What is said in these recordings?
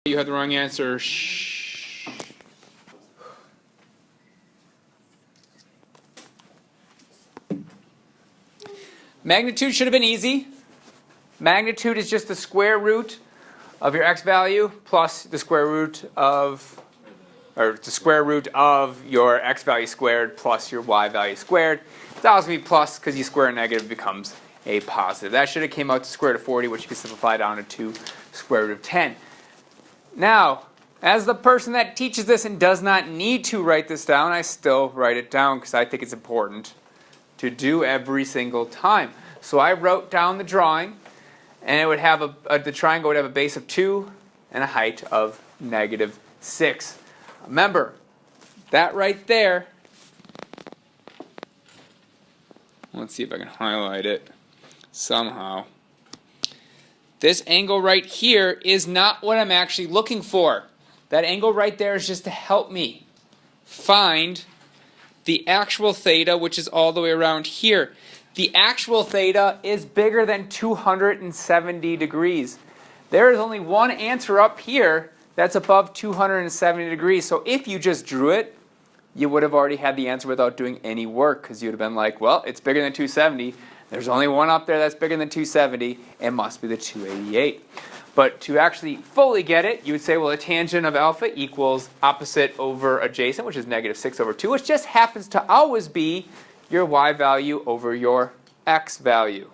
You had the wrong answer. Shh. Magnitude should have been easy. Magnitude is just the square root of your x value plus the square root of, or the square root of your x value squared plus your y value squared. It's always going to be plus because you square a negative, it becomes a positive. That should have came out to square root of 40, which you can simplify down to 2 square root of 10. Now, as the person that teaches this and does not need to write this down, I still write it down because I think it's important to do every single time. So I wrote down the drawing, and it would have the triangle would have a base of 2 and a height of -6. Remember, that right there, let's see if I can highlight it somehow. This angle right here is not what I'm actually looking for. That angle right there is just to help me find the actual theta, which is all the way around here. The actual theta is bigger than 270 degrees. There is only one answer up here that's above 270 degrees. So if you just drew it, you would have already had the answer without doing any work, because you would have been like, well, it's bigger than 270. There's only one up there that's bigger than 270. It must be the 288. But to actually fully get it, you would say, well, the tangent of alpha equals opposite over adjacent, which is -6/2, which just happens to always be your y value over your x value.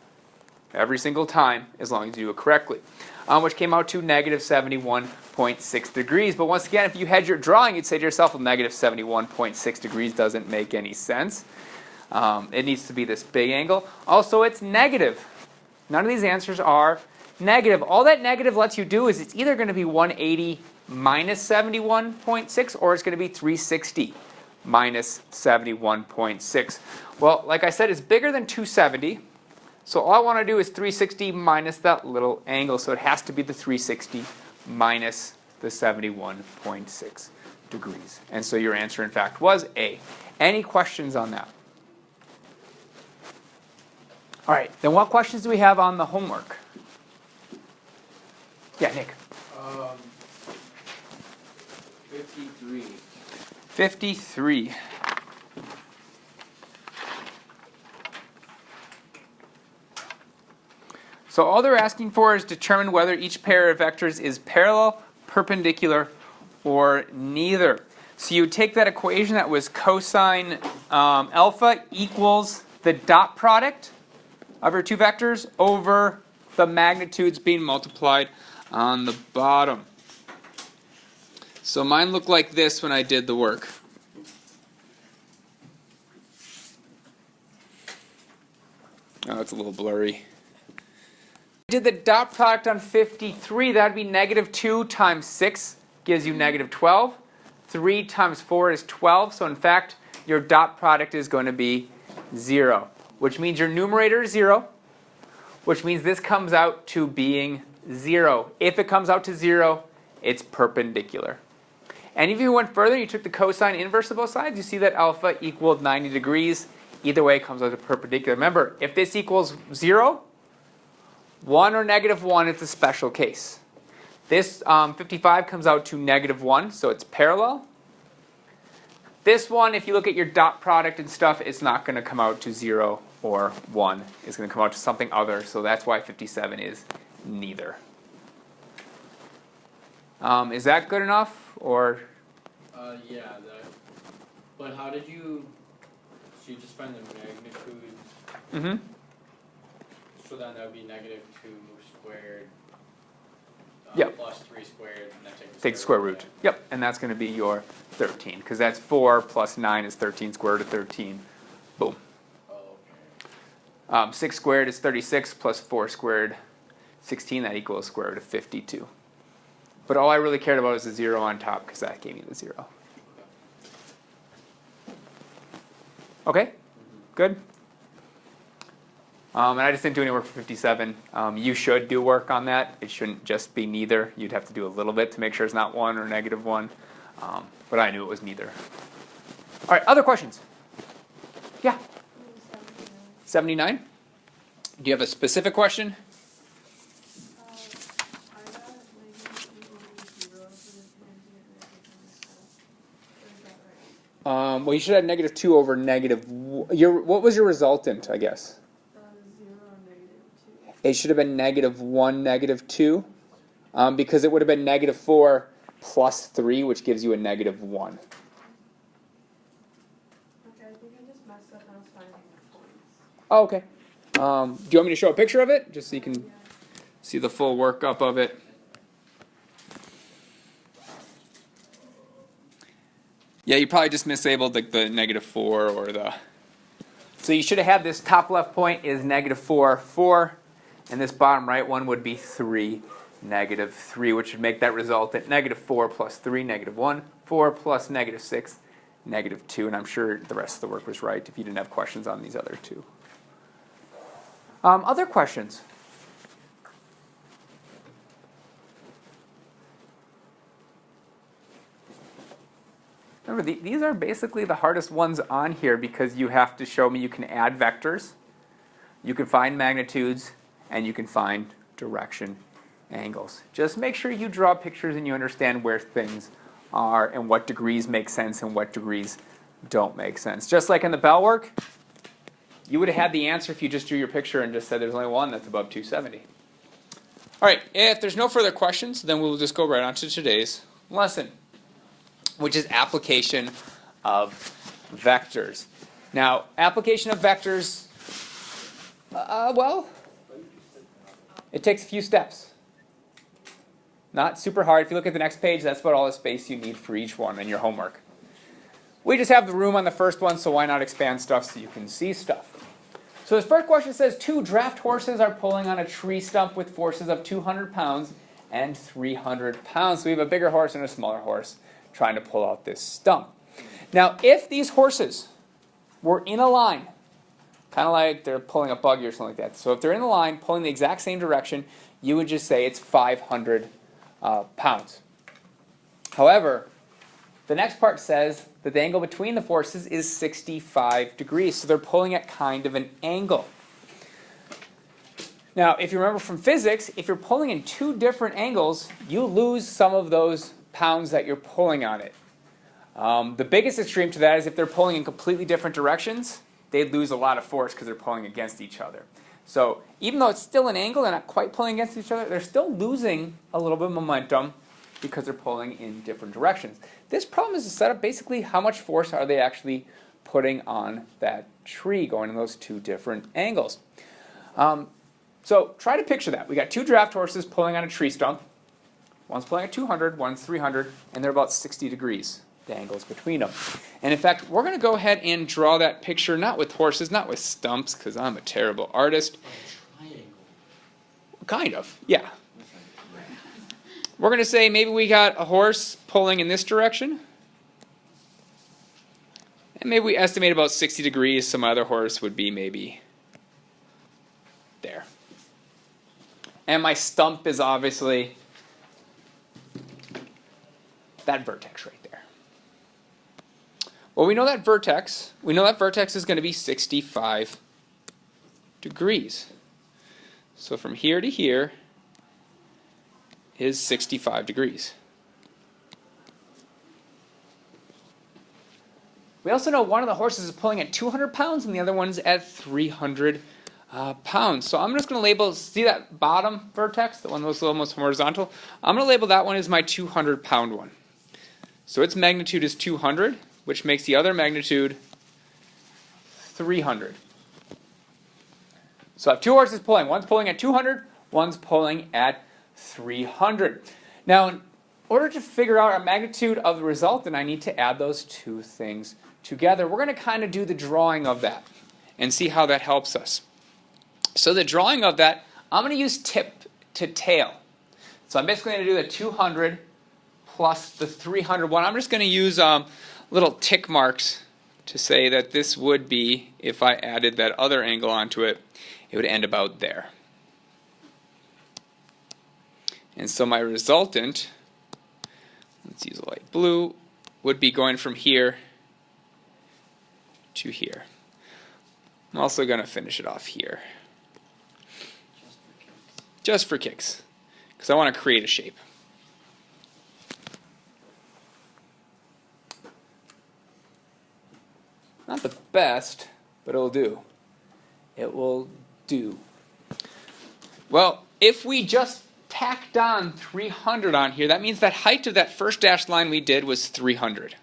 Every single time, as long as you do it correctly. Which came out to -71.6 degrees. But once again, if you had your drawing, you'd say to yourself, well, -71.6 degrees doesn't make any sense. It needs to be this big angle. Also, it's negative. None of these answers are negative. All that negative lets you do is it's either going to be 180 minus 71.6 or it's going to be 360 minus 71.6. Well, like I said, it's bigger than 270. So all I want to do is 360 minus that little angle. So it has to be the 360 minus the 71.6 degrees. And so your answer, in fact, was A. Any questions on that? All right, then what questions do we have on the homework? Yeah, Nick. 53. 53. So all they're asking for is determine whether each pair of vectors is parallel, perpendicular, or neither. So you take that equation that was cosine alpha equals the dot product of your two vectors over the magnitudes being multiplied on the bottom. So mine looked like this when I did the work. Oh, it's a little blurry. Did the dot product on 53, that would be -2 times 6 gives you -12. 3 times 4 is 12. So in fact, your dot product is going to be 0, which means your numerator is 0, which means this comes out to being 0. If it comes out to 0, it's perpendicular. And if you went further, you took the cosine inverse of both sides, you see that alpha equaled 90 degrees. Either way, it comes out to perpendicular. Remember, if this equals 0, 1 or -1, it's a special case. This 55 comes out to -1, so it's parallel. This one, if you look at your dot product and stuff, it's not going to come out to 0 or 1. It's going to come out to something other, so that's why 57 is neither. Is that good enough, or? Yeah, but how did you, so you just find the magnitudes? Mm-hmm. So then that would be -2 squared Yep. plus 3 squared, and then Take the square root. Yep, and that's going to be your 13, because that's 4 plus 9 is 13, square root of 13. Boom. Oh, okay. 6 squared is 36 plus 4 squared, 16. That equals square root of 52. But all I really cared about was the 0 on top, because that gave me the 0. Okay? Good? And I just didn't do any work for 57. You should do work on that. It shouldn't just be neither. You'd have to do a little bit to make sure it's not 1 or -1. But I knew it was neither. All right, other questions? Yeah? 79? Do you have a specific question? I got -2 over 0 Well, you should have negative 2 over negative. What was your resultant, I guess? 0, -2. It should have been negative 1, negative 2, because it would have been negative 4 plus 3, which gives you a negative 1. Okay, I think I just messed up and I was finding the points. Oh, okay. Do you want me to show a picture of it, just so you can Yeah. see the full workup of it? Yeah, you probably just mislabeled the negative 4 or the... So you should have had this top left point is negative 4, 4, and this bottom right one would be 3, negative 3, which would make that resultant negative 4 plus 3, negative 1, 4 plus negative 6, negative 2, and I'm sure the rest of the work was right if you didn't have questions on these other two. Other questions? Remember, these are basically the hardest ones on here because you have to show me you can add vectors, you can find magnitudes, and you can find direction angles. Just make sure you draw pictures and you understand where things are and what degrees make sense and what degrees don't make sense. Just like in the bell work, you would have had the answer if you just drew your picture and just said there's only one that's above 270. All right, if there's no further questions, then we'll just go right on to today's lesson, which is application of vectors. Now, application of vectors, well, it takes a few steps. Not super hard. If you look at the next page, that's about all the space you need for each one in your homework. We just have the room on the first one, so why not expand stuff so you can see stuff? So this first question says, 2 draft horses are pulling on a tree stump with forces of 200 pounds and 300 pounds. So we have a bigger horse and a smaller horse trying to pull out this stump. Now, if these horses were in a line, kind of like they're pulling a buggy or something like that. So if they're in a line, pulling the exact same direction, you would just say it's 500 pounds. However, the next part says that the angle between the forces is 65 degrees. So they're pulling at kind of an angle. Now, if you remember from physics, if you're pulling in 2 different angles, you lose some of those pounds that you're pulling on it. The biggest extreme to that is if they're pulling in completely different directions, they'd lose a lot of force because they're pulling against each other. So even though it's still an angle, they're not quite pulling against each other, they're still losing a little bit of momentum because they're pulling in different directions. This problem is to set up basically how much force are they actually putting on that tree going in those 2 different angles. So try to picture that. We got 2 draft horses pulling on a tree stump. One's pulling at 200, one's 300, and they're about 60 degrees, the angles between them. And in fact, we're going to go ahead and draw that picture, not with horses, not with stumps, because I'm a terrible artist. A triangle. Kind of, yeah. We're going to say maybe we got a horse pulling in this direction. And maybe we estimate about 60 degrees. Some other horse would be maybe there. And my stump is obviously that vertex right there. Well, we know that vertex is going to be 65 degrees. So from here to here is 65 degrees. We also know one of the horses is pulling at 200 pounds and the other one's at 300 pounds. So I'm just going to label, see that bottom vertex, the one that's almost horizontal? I'm going to label that one as my 200 pound one. So its magnitude is 200, which makes the other magnitude 300. So I have 2 horses pulling. One's pulling at 200, one's pulling at 300. Now, in order to figure out our magnitude of the resultant, I need to add those 2 things together. We're going to kind of do the drawing of that and see how that helps us. So the drawing of that, I'm going to use tip to tail. So I'm basically going to do the 200 plus the 300 one. I'm just going to use little tick marks to say that this would be, if I added that other angle onto it, it would end about there. And so my resultant, let's use a light blue, would be going from here to here. I'm also going to finish it off here. Just for kicks, because I want to create a shape. Not the best, but it'll do. It will do. Well, if we just tacked on 300 on here, that means that height of that first dashed line we did was 300.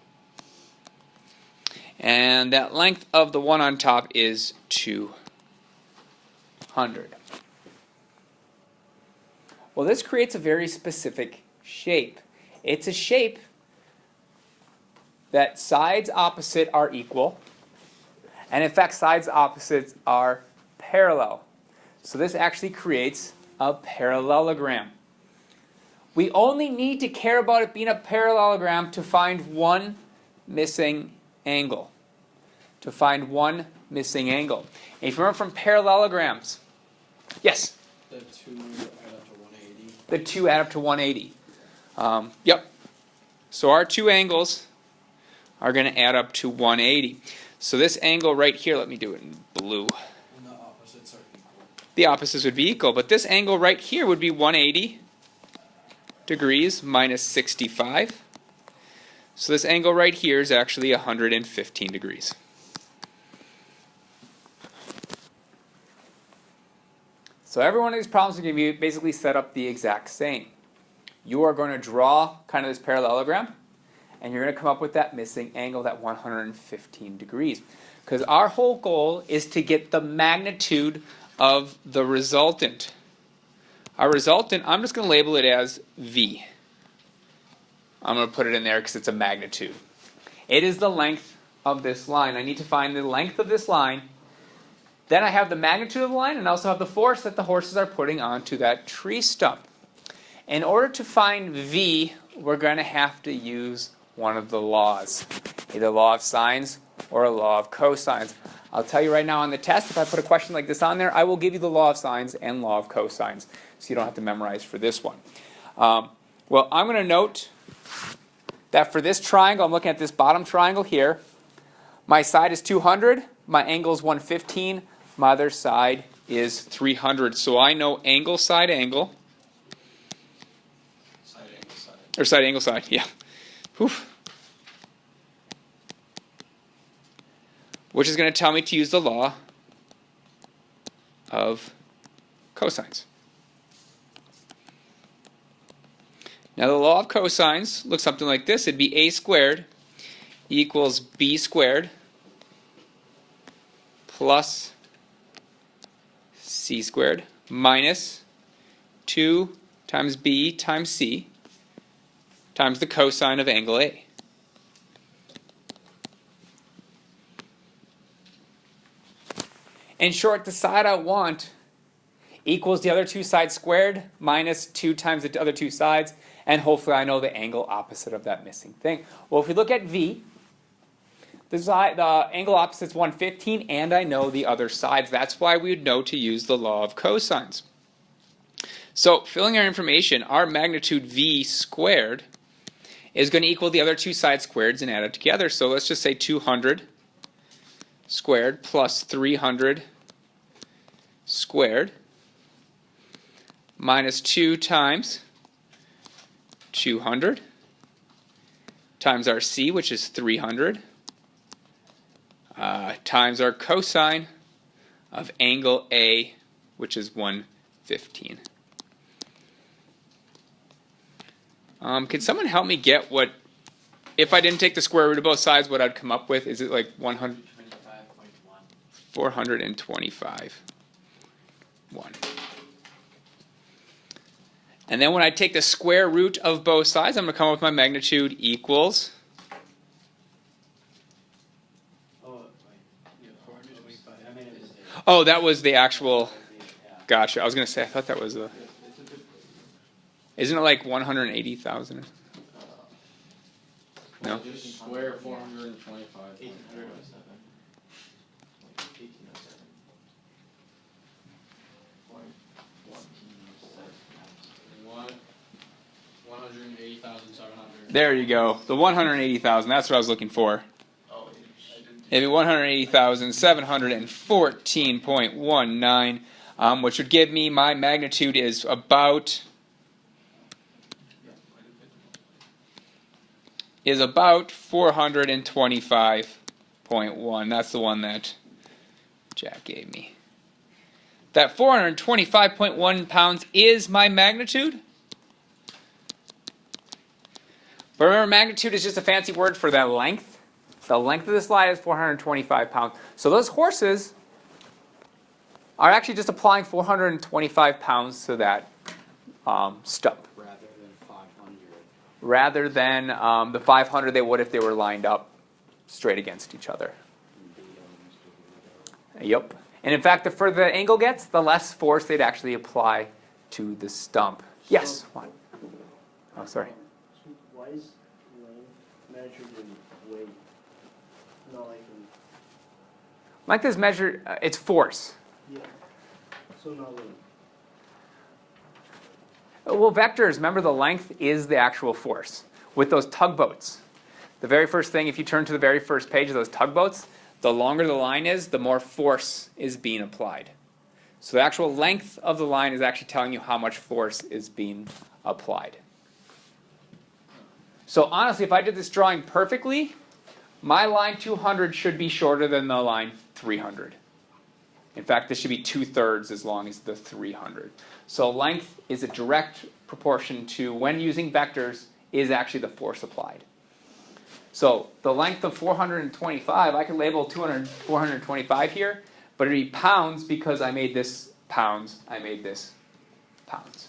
And that length of the one on top is 200. Well, this creates a very specific shape. It's a shape that sides opposite are equal, and in fact sides opposites are parallel. So this actually creates a parallelogram. We only need to care about it being a parallelogram to find one missing angle. To find one missing angle. And if you remember from parallelograms, yes? The 2 add up to 180. The 2 add up to 180. Yep. So our two angles are going to add up to 180. So this angle right here, let me do it in blue. And the opposites are equal. The opposites would be equal, but this angle right here would be 180 degrees minus 65. So this angle right here is actually 115 degrees. So every one of these problems are going to be basically set up the exact same. You are going to draw kind of this parallelogram, and you're going to come up with that missing angle, that 115 degrees. Because our whole goal is to get the magnitude of the resultant. Our resultant, I'm just going to label it as V. I'm going to put it in there because it's a magnitude. It is the length of this line. I need to find the length of this line. Then I have the magnitude of the line and I also have the force that the horses are putting onto that tree stump. In order to find V, we're going to have to use one of the laws. Either law of sines or a law of cosines. I'll tell you right now on the test, if I put a question like this on there, I will give you the law of sines and law of cosines. So you don't have to memorize for this one. Well, I'm going to note that for this triangle, I'm looking at this bottom triangle here. My side is 200. My angle is 115. My other side is 300. So I know angle, side, angle. Side angle, side. Or side, angle, side, yeah. Whew. Which is going to tell me to use the law of cosines. Now the law of cosines looks something like this. It'd be a squared equals b squared plus c squared minus 2 times b times c times the cosine of angle A. In short, the side I want equals the other two sides squared minus 2 times the other two sides, and hopefully I know the angle opposite of that missing thing. Well, if we look at V, the angle opposite is 115, and I know the other sides. That's why we would know to use the law of cosines. So, filling our information, our magnitude V squared is going to equal the other two side squareds and add it together. So let's just say 200 squared plus 300 squared minus 2 times 200 times our c, which is 300, times our cosine of angle A, which is 115. Can someone help me get what, if I didn't take the square root of both sides, what I'd come up with? Is it like 100? 425. 1. And then when I take the square root of both sides, I'm going to come up with my magnitude equals. Oh, that was the actual. Gotcha. I was going to say, I thought that was a. Isn't it like 180,000? No? Just square 425. 180,700. There you go. The 180,000. That's what I was looking for. Oh, It'd be 180,714.19, which would give me my magnitude is about 425.19. 425.1. That's the one that Jack gave me. That 425.1 pounds is my magnitude. But remember, magnitude is just a fancy word for that length. The length of the slide is 425 pounds. So those horses are actually just applying 425 pounds to that stump. Rather than the 500 they would if they were lined up straight against each other. Yep. And in fact, the further the angle gets, the less force they'd actually apply to the stump. Yes? What? Oh, sorry. So why is length measured in weight, not like in... Length is measured, it's force. Yeah. So not weight. Well, vectors, remember the length is the actual force. With those tugboats, the very first thing, if you turn to the very first page of those tugboats, the longer the line is, the more force is being applied. So the actual length of the line is actually telling you how much force is being applied. So honestly, if I did this drawing perfectly, my line 200 should be shorter than the line 300. In fact, this should be 2/3 as long as the 300. So length is a direct proportion to, when using vectors, is actually the force applied. So the length of 425, I could label 425 here, but it'd be pounds because I made this pounds, I made this pounds.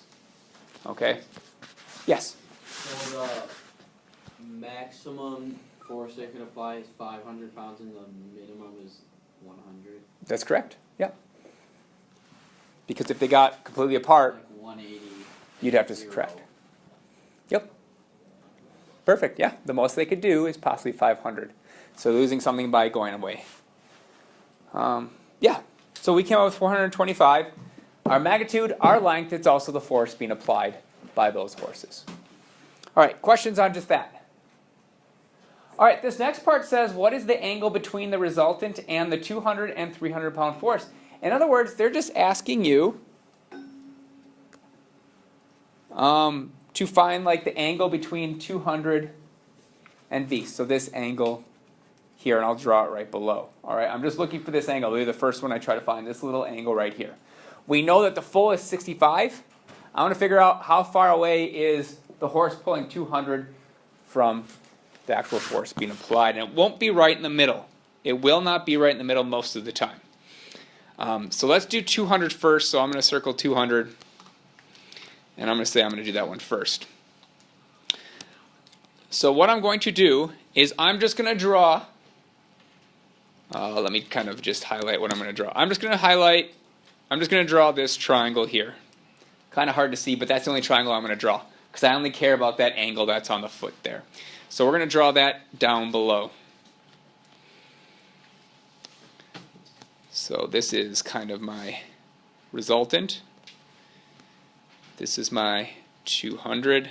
Okay? Yes? So the maximum force they can apply is 500 pounds and the minimum is 100? That's correct, yeah. Because if they got completely apart, Like 180. you'd have to subtract. Yep. Perfect, yeah. The most they could do is possibly 500. So losing something by going away. Yeah, so we came up with 425. Our magnitude, our length, it's also the force being applied by those horses. All right, questions on just that? All right, this next part says, what is the angle between the resultant and the 200 and 300 pound force? In other words, they're just asking you to find like the angle between 200 and V. So this angle here, and I'll draw it right below. All right, I'm just looking for this angle. It'll be the first one I try to find, this little angle right here. We know that the full is 65. I want to figure out how far away is the horse pulling 200 from the actual force being applied. And it won't be right in the middle. It will not be right in the middle most of the time. So let's do 200 first. So I'm going to circle 200. And I'm going to say I'm going to do that one first. So what I'm going to do is I'm just going to draw. Let me kind of just highlight what I'm going to draw. I'm just going to draw this triangle here. Kind of hard to see, but that's the only triangle I'm going to draw. Because I only care about that angle that's on the foot there. So we're going to draw that down below. So this is kind of my resultant. This is my 200.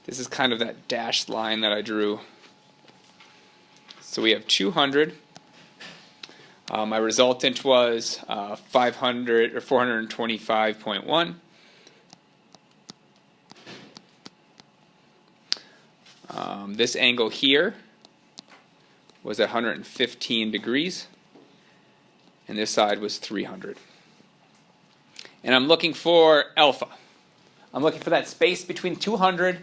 This is kind of that dashed line that I drew. So we have 200. My resultant was 500 or 425.1. This angle here was 115 degrees, and this side was 300. And I'm looking for alpha. I'm looking for that space between 200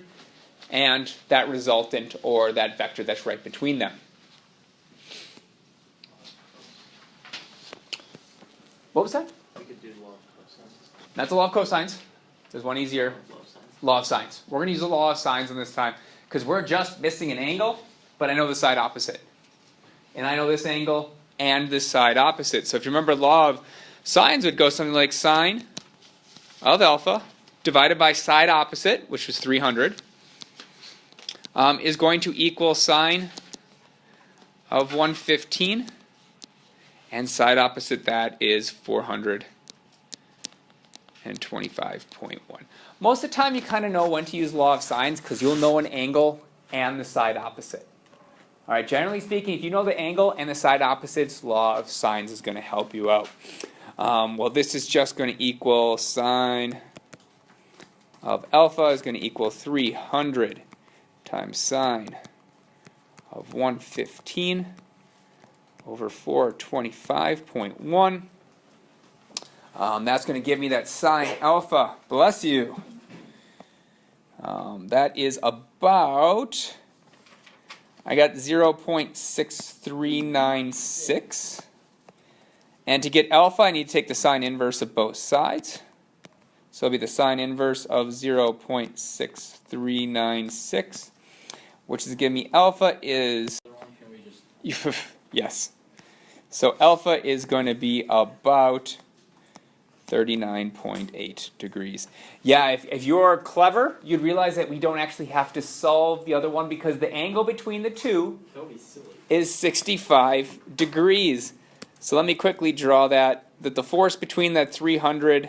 and that resultant, or that vector that's right between them. What was that? We could do law of cosines. That's the law of cosines. There's one easier. Law of sines. We're going to use the law of sines on this time because we're just missing an angle, but I know the side opposite. And I know this angle and this side opposite. So if you remember, law of sines would go something like sine of alpha divided by side opposite, which was 300, is going to equal sine of 115. And side opposite that is 425.1. Most of the time you kind of know when to use law of sines because you'll know an angle and the side opposite. All right, generally speaking, if you know the angle and the side opposites, law of sines is going to help you out. Well, this is just going to equal sine of alpha is going to equal 300 times sine of 115 over 425.1. That's going to give me that sine alpha. Bless you. That is about, I got 0.6396. And to get alpha, I need to take the sine inverse of both sides. So it'll be the sine inverse of 0.6396, which is giving me alpha is, yes. So alpha is going to be about 39.8 degrees. Yeah, if you're clever, you'd realize that we don't actually have to solve the other one because the angle between the two is 65 degrees. So let me quickly draw that the force between that 300,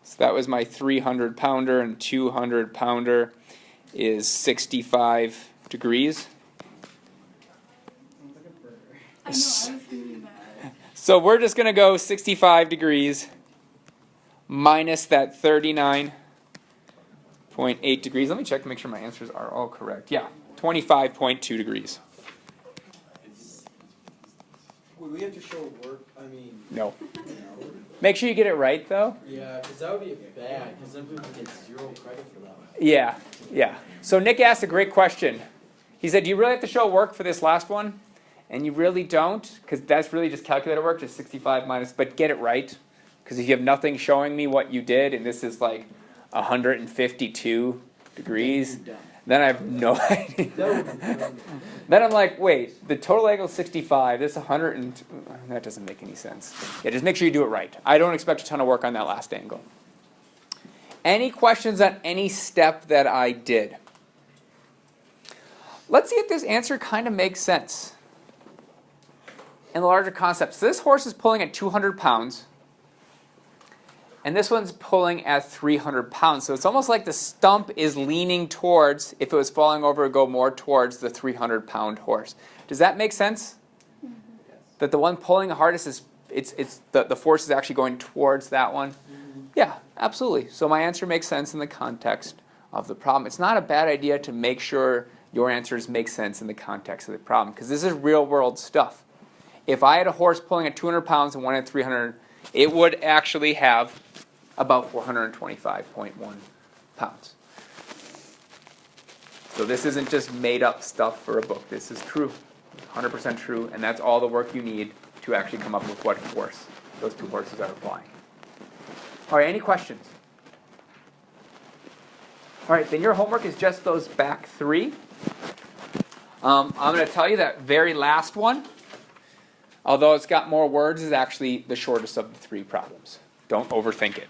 so that was my 300 pounder and 200 pounder is 65 degrees. I know, I was thinking that. So we're just going to go 65 degrees minus that 39.8 degrees. Let me check to make sure my answers are all correct. Yeah, 25.2 degrees. Would we have to show work? I mean, No. no. Make sure you get it right, though. Yeah, because that would be bad, because then people get 0 credit for that. Yeah, yeah. So Nick asked a great question. He said, do you really have to show work for this last one? And you really don't, because that's really just calculator work, just 65 minus, but get it right. Because if you have nothing showing me what you did, and this is like 152 degrees, then I have no idea. Then I'm like, wait, the total angle is 65, this 100, and that doesn't make any sense. Yeah, just make sure you do it right. I don't expect a ton of work on that last angle. Any questions on any step that I did? Let's see if this answer kind of makes sense in the larger concept. So this horse is pulling at 200 pounds, and this one's pulling at 300 pounds. So it's almost like the stump is leaning towards, if it was falling over, it would go more towards the 300-pound horse. Does that make sense? Mm-hmm. That the one pulling the hardest is, the force is actually going towards that one? Mm-hmm. Yeah, absolutely. So my answer makes sense in the context of the problem. It's not a bad idea to make sure your answers make sense in the context of the problem, because this is real-world stuff. If I had a horse pulling at 200 pounds and one at 300, it would actually have about 425.1 pounds. So this isn't just made up stuff for a book. This is true, 100% true, and that's all the work you need to actually come up with what force those two horses are applying. All right, any questions? All right, then your homework is just those back three. I'm going to tell you that very last one, although it's got more words, is actually the shortest of the three problems. Don't overthink it.